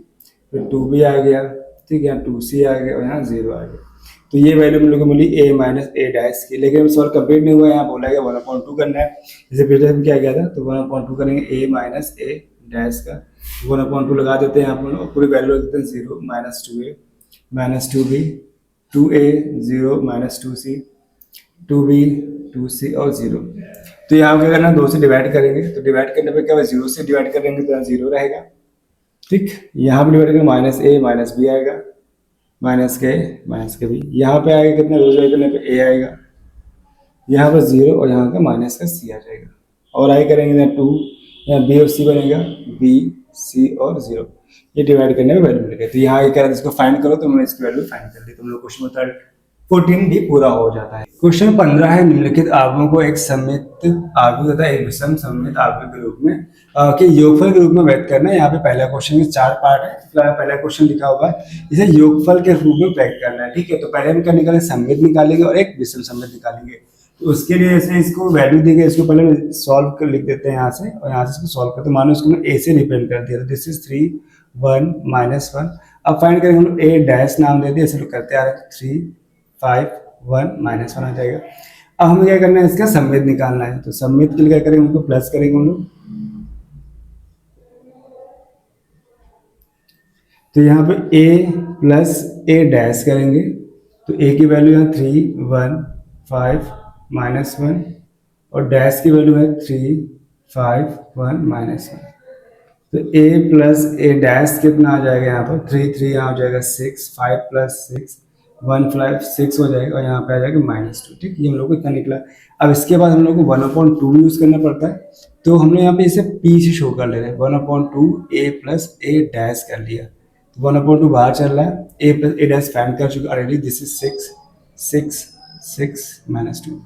फिर 2B आ गया, ठीक, यहाँ 2C आ गया और यहाँ 0 आ गया। तो ये वैल्यू हम लोग को मिली A माइनस A डैश की। लेकिन सवाल कंप्लीट नहीं हुआ, यहाँ बोला गया 1/2 करना है। जैसे पिछले टाइम क्या गया था, तो 1/2 करेंगे A माइनस A डैश का, 1/2 लगा देते हैं यहाँ पर, पूरी वैल्यू रख देते हैं 0 minus 2A minus 2B 2A 0 minus 2C 2B 2C और 0। तो यहाँ क्या करना, 2 से डिवाइड करेंगे, तो डिवाइड करने पे क्या होगा, 0 से डिवाइड करेंगे तो यहाँ 0 रहेगा, ठीक। यहाँ पे डिवाइड करेंगे माइनस A माइनस B आएगा, माइनस के B। यहाँ पे आएगा कितना, 2 डिवाइड करने पे A आएगा, यहाँ पर 0 और यहाँ का माइनस का C आ जाएगा। और आई करेंगे यहाँ 2, यहाँ B और C बनेगा, B C और 0। ये डिवाइड करने में वैल्यू मिलेगा। तो यहाँ कह रहा था इसको फाइंड करो, तो मैंने इसकी वैल्यू फाइंड कर दी। तुम लोग क्वेश्चन मेथड 14 भी पूरा हो जाता है। क्वेश्चन 15 है, निम्नलिखित आव्यूहों को एक सममित आव्यूह तथा एक विषम सममित आव्यूह के रूप में के योगफल के रूप में व्यक्त करना है। यहाँ पे पहला क्वेश्चन के 4 पार्ट है, तो पहला क्वेश्चन लिखा हुआ है, इसे योगफल के रूप में व्यक्त करना है, ठीक है। तो पहले हम क्या निकालेंगे, सममित निकालेंगे और एक विषम सममित निकालेंगे। तो उसके लिए ऐसे इसको वैल्यू दी गई, इसको पहले सॉल्व कर लिख देते हैं यहाँ से, और यहाँ से इसको सॉल्व करते हैं। मानो इसको मैंने A से रिप्रेजेंट कर दिया, तो दिस इज 3 1 -1। अब फाइंड करेंगे हम A डैश नाम दे दिया, ऐसे लोग करते आ रहे हैं, 3 5 1 -1 आ जाएगा। अब हमें क्या करना है, इसका सममित निकालना है। तो सममित के लिए क्या करेंगे, उनको प्लस करेंगे हम लोग। तो यहाँ पे A प्लस A डैश करेंगे, तो A की वैल्यू है 3 1 5 -1 और डैश की वैल्यू है 3 5 1 -1। तो A प्लस A डैश कितना आ जाएगा, यहाँ पर 3 3 यहाँ हो जाएगा 6 5 प्लस 6 1 5 6 हो जाएगा, और यहाँ पे आ जाएगा -2, ठीक। ये हम लोग को इतना निकला। अब इसके बाद हम लोग को 1/2 यूज करना पड़ता है, तो हमने यहाँ पे इसे P से शो कर ले रहे हैं। 1/2 A प्लस A डैश कर लिया, 1/2 बाहर चल रहा है, A plus A dash find कर चुके ऑलरेडी। दिस इज 6 6 -2,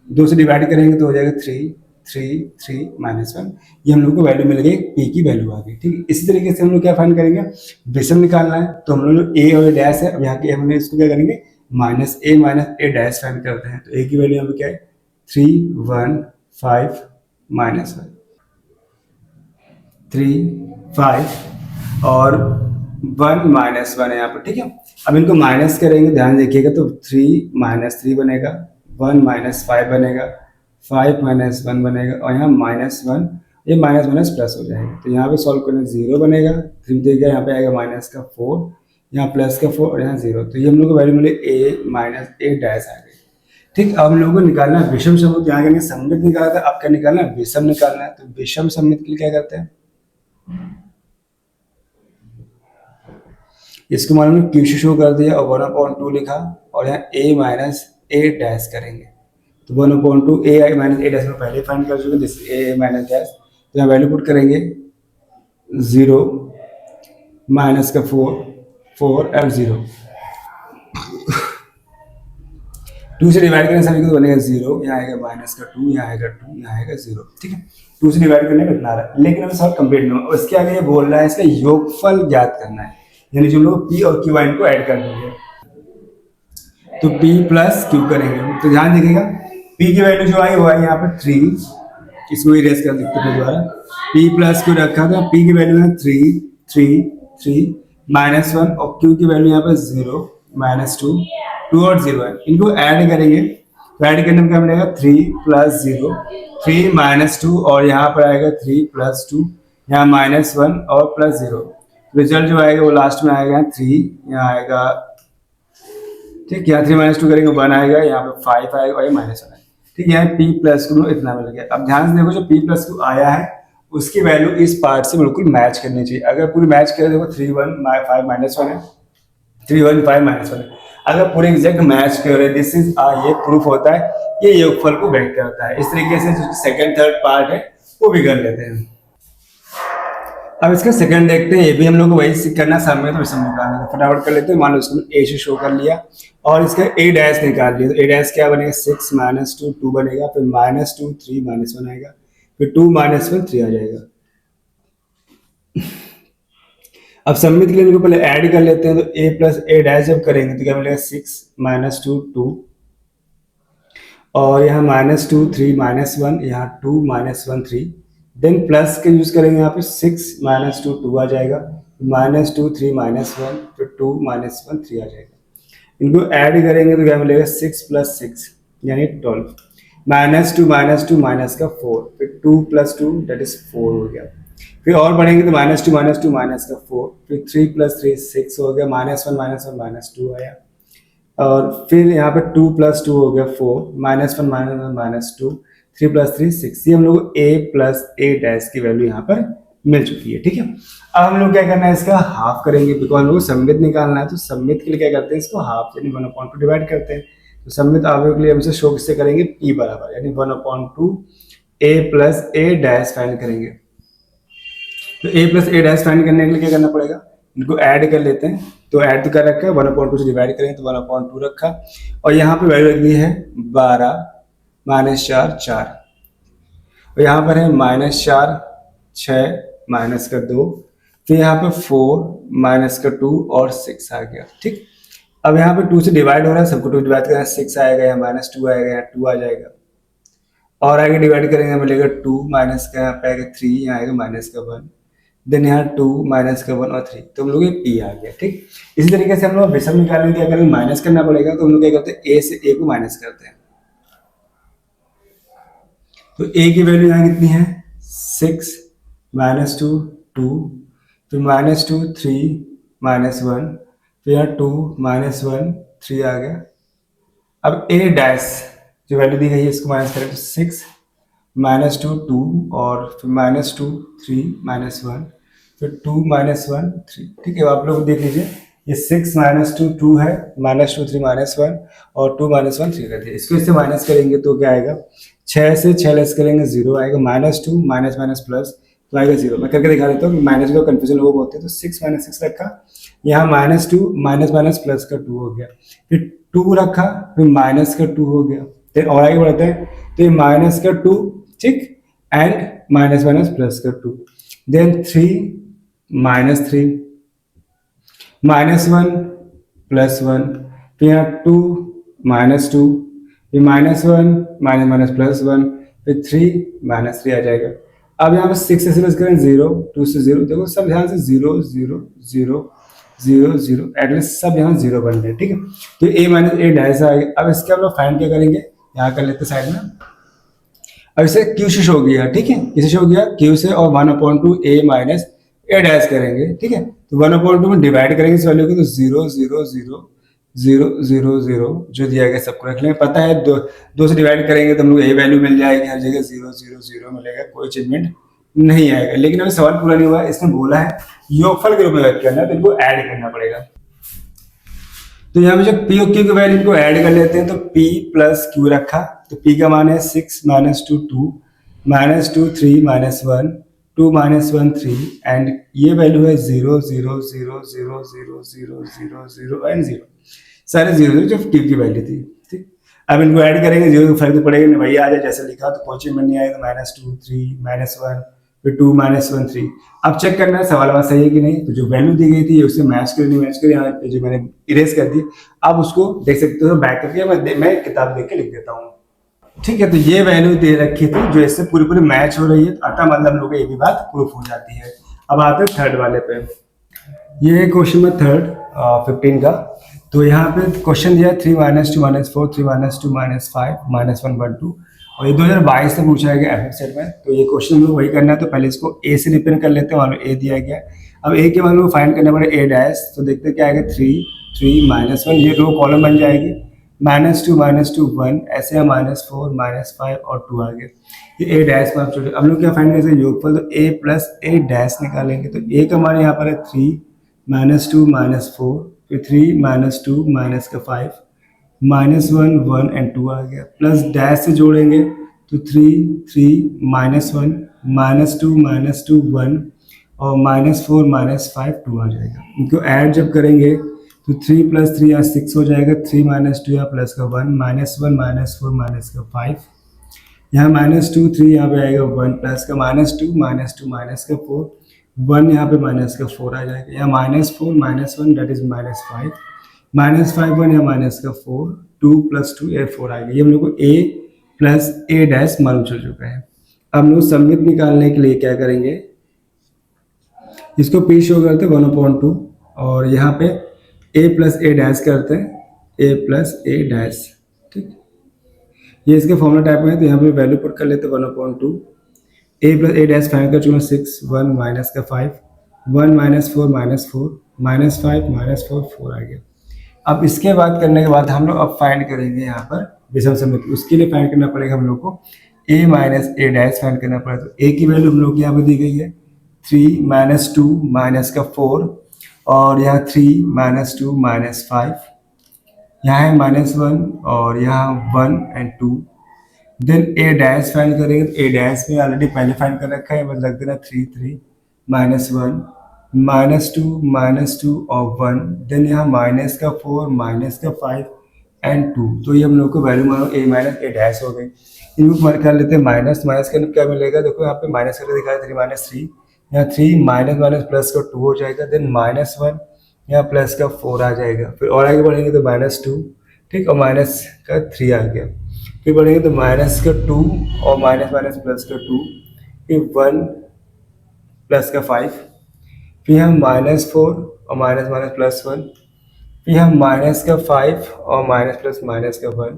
2 से डिवाइड करेंगे तो हो जाएगा 3 3 3 -1। ये हम लोग को वैल्यू मिल गई, P की वैल्यू आ गई, ठीक। इसी तरीके से हम लोग क्या फाइंड करेंगे, विषम निकालना है। तो हम लोग A और A डैश है, अब यहाँ के हमने इसको क्या करेंगे, -A डैश फाइंड करते हैं। तो A की वैल्यू यहाँ पे क्या है, 3 1 5 -1 3 5 और 1 -1 है यहाँ पर, ठीक है। अब इनको माइनस करेंगे, ध्यान देखिएगा, तो 3 -3 बनेगा, 1 -5 बनेगा, 5 -1 बनेगा, और यहाँ -1, ये माइनस माइनस प्लस हो जाएगा। तो यहाँ पे सॉल्व करने 0 बनेगा, 3 देखिएगा यहाँ पे आएगा -4, यहाँ प्लस का 4 और यहाँ 0। तो ये हम लोग को वैल्यू मिले A डैश आ गई, ठीक। अब हम लोगों को निकालना है विषम सममित। यहाँ करेंगे सममित निकाला था, अब क्या निकालना है, विषम निकालना है। तो विषम सममित के लिए क्या करते हैं, इसको मान लो Q से शो कर दिया और 1/2 लिखा, और यहाँ A माइनस A डैश करेंगे। तो 1/2 A माइनस A डैश में पहले फाइंड कर चुके, दिस A माइनस डैश। तो यहाँ वैल्यू पुट करेंगे 0 माइनस का 4 और 0, 2 से डिवाइड करने सभी को तो बनेगा 0, यहाँ आएगा -2, यहाँ आएगा 2, यहाँ आएगा 0, ठीक है। 2 से डिवाइड करने का इतना आ रहा है, लेकिन अभी सवाल कंप्लीट नहीं हुआ। उसके आगे ये बोल रहा है इसका योगफल ज्ञात करना है, यानी जो लोग P और Q को ऐड कर देंगे, तो P प्लस Q करेंगे। तो ध्यान देखिएगा, P की वैल्यू जो आई वो आई यहाँ पर 3, इसको इरेज कर देते हैं द्वारा, P प्लस Q रखा था, P की वैल्यू है 3 3 3 -1 और Q की वैल्यू यहाँ पर 0 -2 2 और 0 है। इनको ऐड करेंगे, तो ऐड करने में क्या मिलेगा, 3 + 0 3 -2 और यहाँ पर आएगा 3 + 2, यहाँ -1 और +0। रिजल्ट जो आएगा वो लास्ट में आएगा 3, यहाँ आएगा, ठीक। यहाँ 3 - 2 करेंगे 1 आएगा, यहाँ पे 5 आएगा और ये -1 है, ठीक। यहाँ P प्लस Q इतना मिल गया। अब ध्यान से देखो, जो P प्लस Q आया है उसकी वैल्यू इस पार्ट से बिल्कुल मैच करनी चाहिए। अगर पूरी मैच करे, देखो 3 1 5 -1 है, 3 1 5 -1 है, अगर पूरे एग्जैक्ट मैच करे, दिस इज ये प्रूफ होता है, ये योगफल को व्यक्त करता है। इस तरीके से जो सेकंड थर्ड पार्ट है वो भी कर लेते हैं। अब इसका सेकंड देखते हैं, ये भी हम लोग को वही करना, सम में तो सम निकालना है, फटाफट कर लेते हैं। मान लो इसको ए से शो कर लिया और इसका ए डैश निकाल लिया, तो ए डैश क्या बनेगा, 6 -2 2 बनेगा, फिर -2 3 -1 आएगा, फिर 2 -1 3 आ जाएगा। अब सबमिट के लिए इनको पहले ऐड कर लेते हैं, तो a प्लस ए डैश जब करेंगे तो क्या मिलेगा, 6 -2 2, और यहाँ -2 3 -1, यहाँ 2 -1 3, देन प्लस के यूज करेंगे, यहाँ पे 6 -2 2 आ जाएगा, -2 3 -1, फिर 2 -1 3 आ जाएगा। इनको ऐड करेंगे तो क्या मिलेगा, 6 + 6 यानी 12, -2 माइनस का 4, फिर 2 + 2 दैट इज 4 हो गया। फिर और बढ़ेंगे तो -2 माइनस का 4, फिर 3 + 3 6 हो गया, -1 -2 आया, और फिर यहाँ पे 2 + 2 हो गया 4, -1 -2, 3 + 3 6। ये हम लोग a प्लस ए डैश की वैल्यू यहाँ पर मिल चुकी है। ठीक है, अब हम लोग क्या करना है, इसका हाफ करेंगे, बिकॉज हम लोग सम्मित निकालना है। तो सम्मित के लिए क्या करते हैं, इसको हाफ यानी 1/2 डिवाइड करते हैं। तो सम्मित आवेग के लिए हम इसे शो किससे करेंगे, p बराबर यानी 1/2 a plus a dash find करेंगे। तो a plus a dash find करने के लिए क्या करना पड़ेगा, इनको ऐड कर लेते हैं। तो ऐड तो कर रखा है, 1/2 से डिवाइड करेंगे तो 1/2 रखा, और यहाँ पे वैल्यू रख दी है 12 -4 4, और यहाँ पर है -4 6 -2, फिर यहाँ पे 4 -2 और 6 आ गया। ठीक, अब यहाँ पे 2 से डिवाइड हो रहा है, सबको 2 डिवाइड करें, 6 आएगा, यहाँ -2 आएगा, यहाँ 2 आ जाएगा, और आगे डिवाइड करेंगे मिलेगा 2 माइनस का, यहाँ पे आएगा 3, यहाँ आएगा -1, देन यहाँ 2 -1 और 3, तो हम लोग ये p आ गया। ठीक, इसी तरीके से हम लोग विषम निकालने के लिए अगर माइनस करना पड़ेगा तो हम लोग क्या करते हैं, a से a को माइनस करते हैं। तो a की वैल्यू यहाँ कितनी है, 6 -2 2, फिर -2 3 -1, फिर यहाँ 2 -1 3 आ गया। अब a डैश जो वैल्यू दी गई है इसको माइनस करें तो 6 -2 2, और फिर -2 3 -1, फिर 2 -1 3। ठीक है, आप लोग देख लीजिए, ये 6 -2 2 है, -2 3 -1 और 2 -1 3 कर दिया। इसको इससे माइनस करेंगे तो क्या आएगा, 6 से 6 लेस करेंगे 0 आएगा, -2 माइनस प्लस तो आएगा 0। मैं करके दिखा देता हूँ, माइनस का कन्फ्यूजन लोग होते हैं। तो 6 - 6 रखा, यहाँ -2 माइनस प्लस का 2 हो गया, फिर 2 रखा, फिर माइनस का 2 हो गया, फिर और आगे बढ़ते हैं तो ये माइनस का 2, ठीक, एंड माइनस प्लस का 2, देन 3 -3 -1 +1, फिर यहाँ 2 -2, फिर -1 प्लस 1, फिर 3 -3 आ जाएगा। अब यहाँ पे 6 से सिलेक्ट करें 0, 2 से 0, देखो सब ध्यान से 0 0 0 0 0, एटलीस्ट सब यहाँ 0 बन रहे हैं। ठीक है, तो a - a डैश आ गया। अब इसके हम लोग फाइंड क्या करेंगे, यहाँ कर लेते साइड में। अब इसे q से शो किया, ठीक है, इसे शो किया q से, और 1/2 a - a डैश करेंगे। ठीक है, तो 1/2 में डिवाइड करेंगे इस वैल्यू को, तो 0 0 0 0 0 0 जो दिया गया सबको रख लेंगे। पता है दो से डिवाइड करेंगे तो हम लोग a वैल्यू मिल जाएगी, हर जगह 0 0 0 मिलेगा, कोई चेंजमेंट नहीं आएगा। लेकिन अभी सवाल पूरा नहीं हुआ है, इसने बोला है योगफल के रूप में व्यक्त करना है, तो इनको ऐड करना पड़ेगा। तो यहाँ पे जब p और q की वैल्यू को ऐड कर लेते हैं तो p + q रखा, तो p का मान है 6 -2 2 -2 3 -1 2 -1 3, एंड ये वैल्यू है 0 0 0 0 0 0 0 0 एंड 0, सारे 0 जो q की वैल्यू थी। ठीक, अब इनको ऐड करेंगे, 0 फर्क तो पड़ेगा नहीं, भैया आ जाए जैसे लिखा, तो कोई चेंजमेंट नहीं आएगा, -2 3 -1 फिर 2 -1 3। अब चेक करना है सवाल बात सही है कि नहीं, तो जो वैल्यू दी गई थी उससे मैच करी नहीं मैच करी, यहाँ पे जो मैंने इरेज कर दी, आप उसको देख सकते हो बैक करके, मैं किताब देख के लिख देता हूँ। ठीक है, तो ये वैल्यू दे रखी थी जो इससे पूरी मैच हो रही है, अतः मतलब हम लोग ये भी बात प्रूफ हो जाती है। अब आते हैं थर्ड वाले पे, ये क्वेश्चन में थर्ड 15 का। तो यहाँ पे क्वेश्चन दिया 3 -2 -4 3 -2 -5 -1 2, और ये 2022 से पूछा गया एफ सेट में। तो ये क्वेश्चन हम लोग वही करना है, तो पहले इसको ए से रिप्रेजेंट कर लेते हैं, मान लो ए दिया गया। अब ए के मान लो फाइंड करना पड़े a डैश, तो देखते हैं क्या आएगा 3 3 -1, ये रो कॉलम बन जाएगी, -2 1, ऐसे यहाँ -4 -5 और 2 आ गया। ये a डैश में आप छोटे अब लोग क्या फाइंड कर सकते हैं योगफल, तो a प्लस a डैश निकालेंगे तो a का मान यहाँ पर है 3 -2 -4, फिर 3 -2 -5 -1 1 एंड 2 आ गया, प्लस डैश से जोड़ेंगे तो 3 3 -1 -2 1 और -4 -5 2 आ जाएगा। इनको ऐड जब करेंगे तो 3 प्लस 3 यहाँ 6 हो जाएगा, 3 -2 यहाँ प्लस का 1 -1 -4 माइनस का 5, यहाँ -2 3 यहाँ पे आएगा 1 प्लस का -2 माइनस का 4 1 यहाँ पे माइनस का 4 आ जाएगा, यहाँ -4 -1 दैट इज -5 -5 1 यहाँ माइनस का 4 2 प्लस 2 ये 4 आ गया। ये हम लोग को a प्लस a डैश मालूम चल चुका है। अब हम लोग समित निकालने के लिए क्या करेंगे, इसको p शो करते हैं 1/2 और यहाँ पे a प्लस a डैश करते हैं a प्लस a डैश, ठीक। ये इसके फॉर्मूला टाइप में है तो यहाँ पे वैल्यू पुट कर लेते हैं 1/2 a plus a dash find कर चुके 6 1 माइनस का 5 1 -4 -4 -5 -4 4 आ गया। अब इसके बाद करने के बाद हम लोग अब फाइंड करेंगे यहाँ पर विषम समिति, उसके लिए फाइंड करना पड़ेगा हम लोग को a minus a dash find करना पड़ेगा। तो a की वैल्यू हम लोग को यहाँ पर दी गई है 3 -2 माइनस का 4 और यहाँ 3 -2 -5, यहाँ है -1 और यहाँ 1 and 2। Then a dash find करेंगे तो a डैश में ऑलरेडी पहले फाइंड कर रखा है, बस रख देना 3 3 -1 -2 और 1, देन यहाँ माइनस का 4 माइनस का 5 एंड 2। तो ये हम लोग को वैल्यू मानो a माइनस a डैश हो गई। इनको कर लेते हैं माइनस माइनस करने क्या मिलेगा, देखो यहाँ पे माइनस करके दिखाया 3 -3, यहाँ 3 माइनस माइनस प्लस का 2 हो जाएगा, देन -1 यहाँ प्लस का 4 आ जाएगा, फिर और आगे बढ़ेंगे तो -2, ठीक, और माइनस का 3 आ गया, फिर बढ़ेंगे तो माइनस का 2 और माइनस माइनस प्लस का 2, फिर 1 प्लस का 5, फिर यहाँ -4 और माइनस माइनस प्लस 1, फिर यहाँ माइनस का 5 और माइनस प्लस माइनस का 1,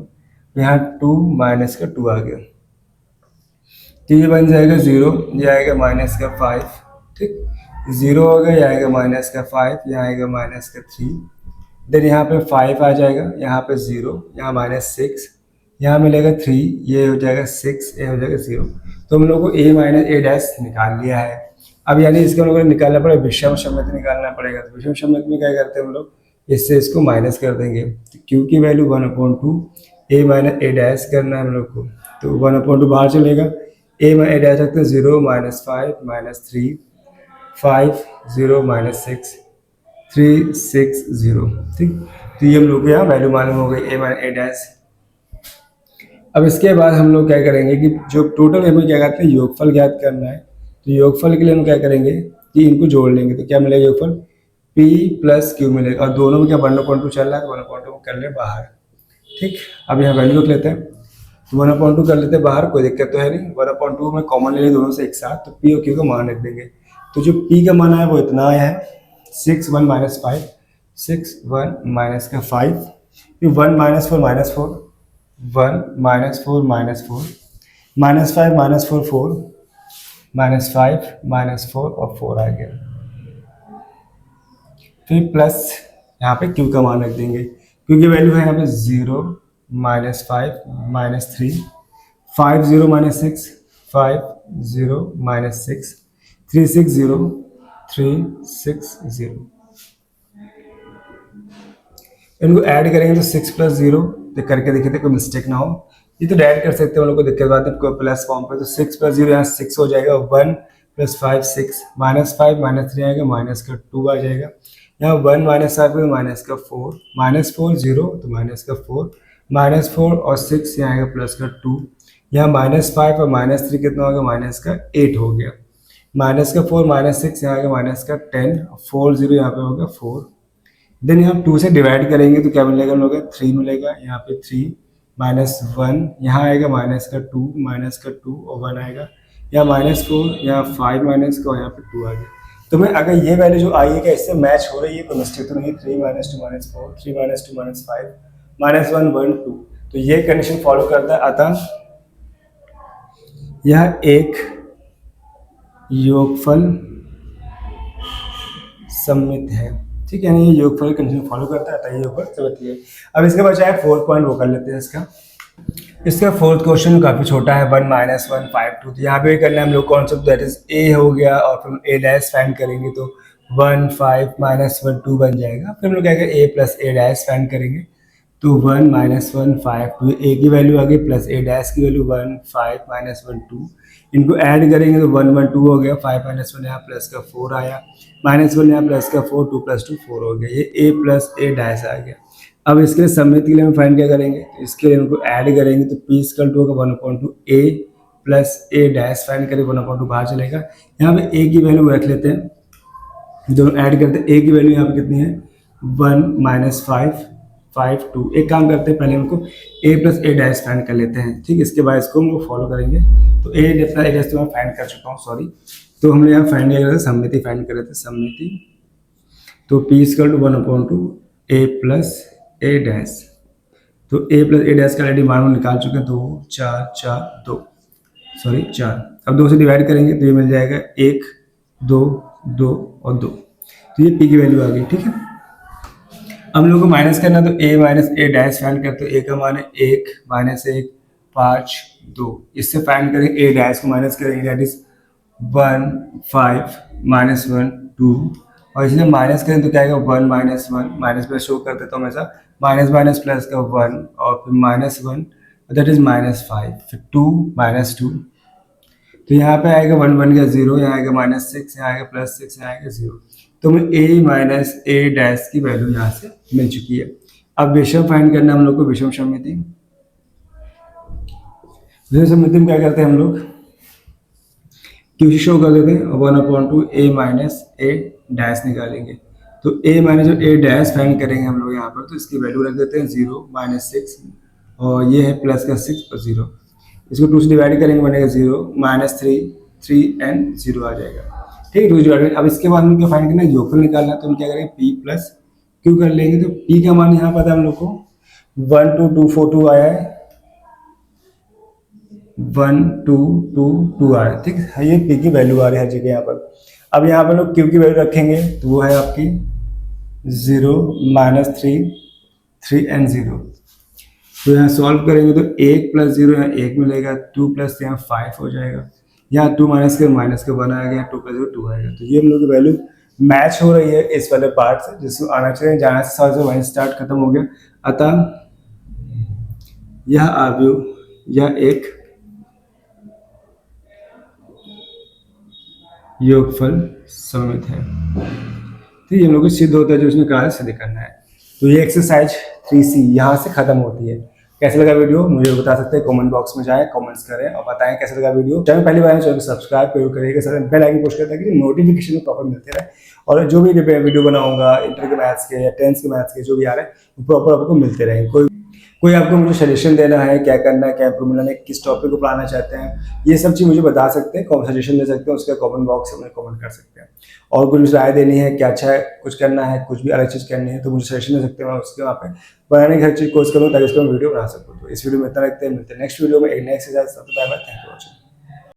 यहाँ 2 माइनस का 2 आ गया। तो ये बन जाएगा 0, ये आएगा माइनस का 5, ठीक, 0 हो गया, ये आएगा माइनस का 5, यहाँ आएगा माइनस का 3, देन यहाँ पे 5 आ जाएगा, यहाँ पे 0, यहाँ -6, यहाँ मिलेगा 3, ये हो जाएगा 6, ये हो जाएगा 0। तो हम लोग को a माइनस a डैश निकाल लिया है। अब यानी इसको हम लोग को निकालना पड़ेगा, विषम समिति निकालना पड़ेगा। तो विषम समिति में क्या करते हैं हम लोग, इससे इसको माइनस कर देंगे, तो q की value 1/2 a minus a dash करना है हम लोग को, तो 1/2 बाहर चलेगा, a माइनस a डैश रखते हैं 0 -5 -3 5 0 -6 3 6 0, ठीक। तो ये हम लोग को यहाँ वैल्यू मालूम हो गई a माइनस a डैश। अब इसके बाद हम लोग क्या करेंगे कि जो टोटल हमें क्या कहते हैं योगफल ज्ञात करना है, तो योगफल के लिए हम क्या करेंगे कि इनको जोड़ लेंगे, तो क्या मिलेगा योगफल p प्लस q मिलेगा, और दोनों में क्या 1/2 चल रहा है तो 1/2 कर ले बाहर, ठीक। अब यहाँ वैल्यू रख लेते हैं, तो 1/2 कर लेते हैं बाहर, कोई दिक्कत तो है नहीं, 1/2 में कॉमन ले लें दोनों से एक साथ, तो p और q का मान रख देंगे। तो जो p का मान है वो इतना आया है 6 1 -5 6 1 माइनस का 5, फिर 1 -4 -4 1 -4 -4 -5 -4 4 -5 -4 और 4 आ गया, फिर प्लस यहाँ पे q का मान रख देंगे, क्योंकि वैल्यू है यहाँ पे 0 -5 -3 5 0 -6 5 0 -6 3 6 0 3 6 0। इनको ऐड करेंगे तो 6 + 0, तो करके देखते कोई मिस्टेक ना हो, ये तो ऐड कर सकते हैं, उन लोग को दिक्कत बात है कोई प्लस फॉर्म पे, तो 6 + 0 यहाँ 6 हो जाएगा, 1 + 5 6 -5 -3 आएगा, माइनस का 2 आ जाएगा, यहाँ 1 -5 में माइनस का 4 -4 0 तो माइनस का 4 -4 और 6 यहाँ आएगा प्लस का 2, यहाँ -5 और -3 कितना हो गया माइनस का 8 हो गया, माइनस का 4 -6 यहाँ आएगा माइनस का 10 4 0 यहाँ पे होगा 4, देन यहाँ 2 से डिवाइड करेंगे तो क्या मिलेगा हम लोग 3 मिलेगा, यहाँ पे 3 -1 यहाँ आएगा माइनस का 2 और 1 आएगा, यहाँ -4 यहाँ 5 माइनस का और यहाँ पे 2 आ गया। तो मैं अगर ये वैल्यू जो आई है क्या इससे मैच हो रही है, कोई मिस्टेक तो नहीं, 3 -2 -4 3 -2 -5 -1 1 2, तो ये कंडीशन फॉलो करता है, अतः यह एक योगफल सममित है, ठीक है, यानी ये योगफल कंटिन्यू फॉलो करता है, तो ये योगफल समझिए। अब इसके बजाय 4th पॉइंट वो कर लेते हैं इसका 4th क्वेश्चन काफ़ी छोटा है, 1 - 1 5 2। तो यहाँ पे करना है हम लोग कॉन्सेप्ट, दैट इज ए हो गया और फिर ए डैश फाइंड करेंगे तो 1 5 - 1 2 बन जाएगा। फिर हम लोग क्या करेंगे, ए प्लस ए डैश फाइंड करेंगे तो 1 - 1 5 2, ए की वैल्यू आ गई प्लस ए डैश की वैल्यू 1 5 - 1 2। इनको ऐड करेंगे तो 1 1 2 हो गया, 5 - 1 यहाँ प्लस का 4 आया, -1 यहाँ प्लस का 4, 2 + 2 4 हो गया। ये ए प्लस ए डैश आ गया। अब इसके लिए समेत के लिए हम फाइंड क्या करेंगे, तो इसके लिए हमको ऐड करेंगे तो पी इक्वल टू होगा 1/2 ए प्लस ए डैश फाइंड करें, 1/2 बाहर चलेगा। यहाँ पे ए की वैल्यू रख लेते हैं, जब ऐड करते हैं ए की वैल्यू यहाँ पे कितनी है 1 - 5 5 2। एक काम करते हैं, पहले हमको a plus a dash find कर लेते हैं, ठीक। इसके बाद इसको हम फॉलो करेंगे। तो ए डैश तो मैं फाइंड कर चुका हूँ, सॉरी। तो हमने यहाँ फाइंड किया था, सममिति फाइंड कर रहे थे, सममिति। तो p equal to 1/2 a plus a dash. तो a प्लस ए डैश का ऑलरेडी मान निकाल चुके हैं, 2 4 4 2, सॉरी 4। अब 2 से डिवाइड करेंगे तो ये मिल जाएगा 1 2 2 और 2। तो ये p की वैल्यू आ गई, ठीक है। हम लोग को माइनस करना, तो a minus A dash find करते हैं। a का मान है 1 - 1 5 2। इससे फाइंड करेंगे a डैश को माइनस करेंगे, दैट इज 1 5 - 1 2। और इसलिए माइनस करें तो क्या आएगा 1 - 1 माइनस प्लस शो कर देता हूँ हमेशा, माइनस माइनस प्लस का 1 और फिर -1 दैट इज -5, फिर 2 - 2। तो यहाँ पे आएगा 1 1 का 0, यहाँ आएगा -6, यहाँ आएगा +6, यहाँ आएगा 0। तो हमें a माइनस ए डैश की वैल्यू यहाँ से मिल चुकी है। अब विषम फाइंड करना हम लोग को, विषम समिति। विषम समिति में क्या करते हैं हम लोग, क्यू शो कर देते हैं, 1/2 a माइनस ए डैश निकालेंगे। तो a minus A dash find करेंगे हम लोग यहाँ पर, तो इसकी वैल्यू रख देते हैं 0 -6 और ये है प्लस का 6 और 0। इसको 2 से डिवाइड करेंगे, बनेगा 0 -3 3 एंड 0 आ जाएगा, ठीक है। 2 से डिवाइड। अब इसके बाद हम क्या फाइंड करना है, योगफल निकालना है। तो हम क्या करेंगे, p प्लस क्यू कर लेंगे। तो p का मान यहाँ पता है हम लोग को 1 2 2 4 2 आया है, 1 2 2 2 आ रहा है, ठीक है। ये p की वैल्यू आ रही है हर जगह यहाँ पर। अब यहाँ पर लोग q की वैल्यू रखेंगे तो वो है आपकी 0 -3 3 एंड 0। तो यहाँ सॉल्व करेंगे तो 1 + 0 यहाँ 1 मिलेगा, 2 + यहाँ 5 हो जाएगा, यहाँ 2 माइनस का 1 आएगा, 2 + 0 2 आएगा। तो ये हम लोग की वैल्यू मैच हो रही है इस वाले पार्ट से, जिसको आना चाहिए, जहाँ से सवाल से वहीं स्टार्ट खत्म हो गया। अतः यह अवयव, यह एक योगफल सममित है। तो ये हम लोग को सिद्ध होता है, जो उसने कहा सिद्ध करना है। तो ये एक्सरसाइज 3C यहाँ से खत्म होती है। कैसे लगा वीडियो मुझे बता सकते हैं, कमेंट बॉक्स में जाएं, कमेंट्स करें और बताएं कैसे लगा वीडियो। चैनल पहली बार है, चैनल को सब्सक्राइब करिएगा, सर बेल आइकन पुश करते हैं कि नोटिफिकेशन प्रॉपर मिलते रहे, और जो भी वीडियो बनाऊंगा इंटर के मैथ्स के या 10th के मैथ्स के जो भी आ रहे हैं वो प्रॉपर आपको मिलते रहेंगे। कोई आपको मुझे सजेशन देना है, क्या करना है, क्या इम्प्रूवमेंट है, किस टॉपिक को पढ़ाना चाहते हैं, ये सब चीज़ मुझे बता सकते हैं, सजेशन दे सकते हैं, उसका कमेंट बॉक्स में कमेंट कर सकते हैं। और कुछ राय देनी है, क्या अच्छा है, कुछ करना है, कुछ भी अलग चीज़ करनी है, तो मुझे सजेशन दे सकते हैं, मैं उसके वहाँ पे बनाने की हर चीज़ कोशिश करूँ ताकि उसको मैं वीडियो बना सकूँ। तो इस वीडियो में इतना रखते हैं, मिलते हैं नेक्स्ट वीडियो में एक next exercise. Bye bye, thank you for watching.